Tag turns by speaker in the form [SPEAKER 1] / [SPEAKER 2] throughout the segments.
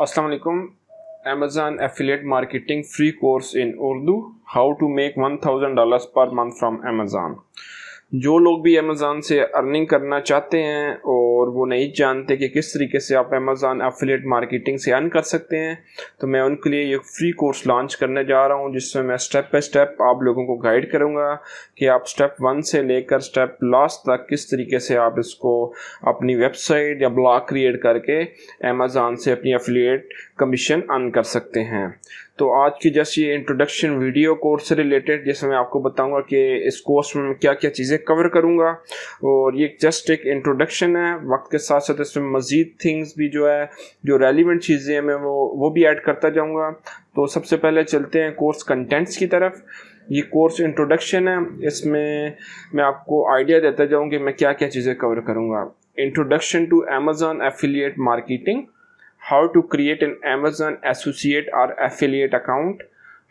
[SPEAKER 1] अस्सलाम वालेकुम। Amazon affiliate marketing free course in Urdu, how to make $1000 per month from Amazon। जो लोग भी अमेज़ॉन से अर्निंग करना चाहते हैं और वो नहीं जानते कि किस तरीके से आप अमेज़ॉन एफिलिएट मार्केटिंग से अर्न कर सकते हैं, तो मैं उनके लिए एक फ्री कोर्स लॉन्च करने जा रहा हूं, जिसमें मैं स्टेप बाय स्टेप आप लोगों को गाइड करूंगा कि आप स्टेप 1 से लेकर स्टेप लास्ट तक किस तरीके से आप इसको अपनी वेबसाइट या ब्लॉग क्रिएट करके अमेज़ॉन से अपनी एफिलिएट कमीशन अर्न कर सकते हैं। तो आज की जैसे ये इंट्रोडक्शन वीडियो कोर्स से रिलेटेड, जिसमें मैं आपको बताऊंगा कि इस कोर्स में क्या क्या चीज़ें कवर करूंगा, और ये जस्ट एक इंट्रोडक्शन है। वक्त के साथ साथ इसमें मज़ीद थिंग्स भी जो है, जो रेलिवेंट चीज़ें हैं, मैं वो भी ऐड करता जाऊंगा। तो सबसे पहले चलते हैं कोर्स कंटेंट्स की तरफ। ये कोर्स इंट्रोडक्शन है, इसमें मैं आपको आइडिया देता जाऊँ कि मैं क्या क्या चीज़ें कवर करूँगा। Introduction to Amazon affiliate marketing, how to create an Amazon associate or affiliate account,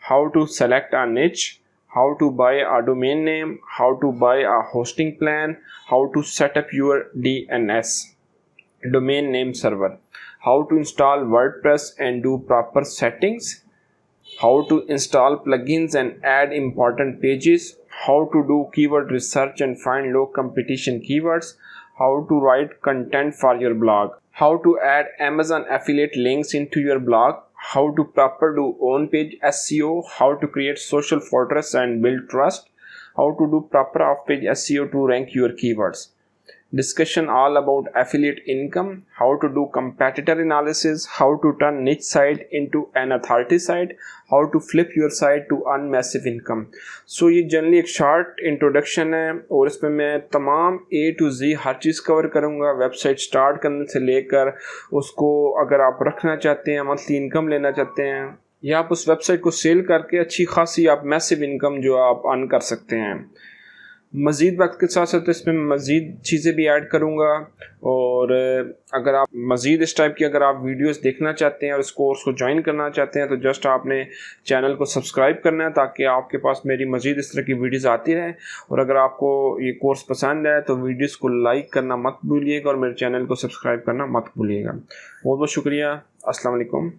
[SPEAKER 1] how to select a niche, how to buy a domain name, how to buy a hosting plan, how to set up your DNS, domain name server, how to install WordPress and do proper settings, how to install plugins and add important pages, how to do keyword research and find low competition keywords, how to write content for your blog, how to add Amazon affiliate links into your blog, how to proper do on page SEO, how to create social fortress and build trust, how to do proper off page SEO to rank your keywords. Discussion all about affiliate income, how to do competitor analysis, how to turn niche site into an authority site, how to flip your site to earn massive income. So ये generally एक short introduction है, और इसमें मैं तमाम A to Z her cheese cover करूँगा। Website start करने से लेकर उसको अगर आप रखना चाहते हैं, मंथली इनकम लेना चाहते हैं, या आप उस वेबसाइट को सेल करके अच्छी खासी आप मैसिव इनकम जो आप अर्न कर सकते हैं। मज़ीद वक्त के साथ साथ इसमें मज़ीद चीज़ें भी ऐड करूँगा। और अगर आप मज़ीद इस टाइप की अगर आप वीडियोस देखना चाहते हैं और इस कोर्स को ज्वाइन करना चाहते हैं, तो जस्ट आपने चैनल को सब्सक्राइब करना है, ताकि आपके पास मेरी मज़ीद इस तरह की वीडियोस आती रहें। और अगर आपको ये कोर्स पसंद आए तो वीडियोस को लाइक करना मत भूलिएगा, और मेरे चैनल को सब्सक्राइब करना मत भूलिएगा। बहुत बहुत शुक्रिया। अस्सलाम वालेकुम।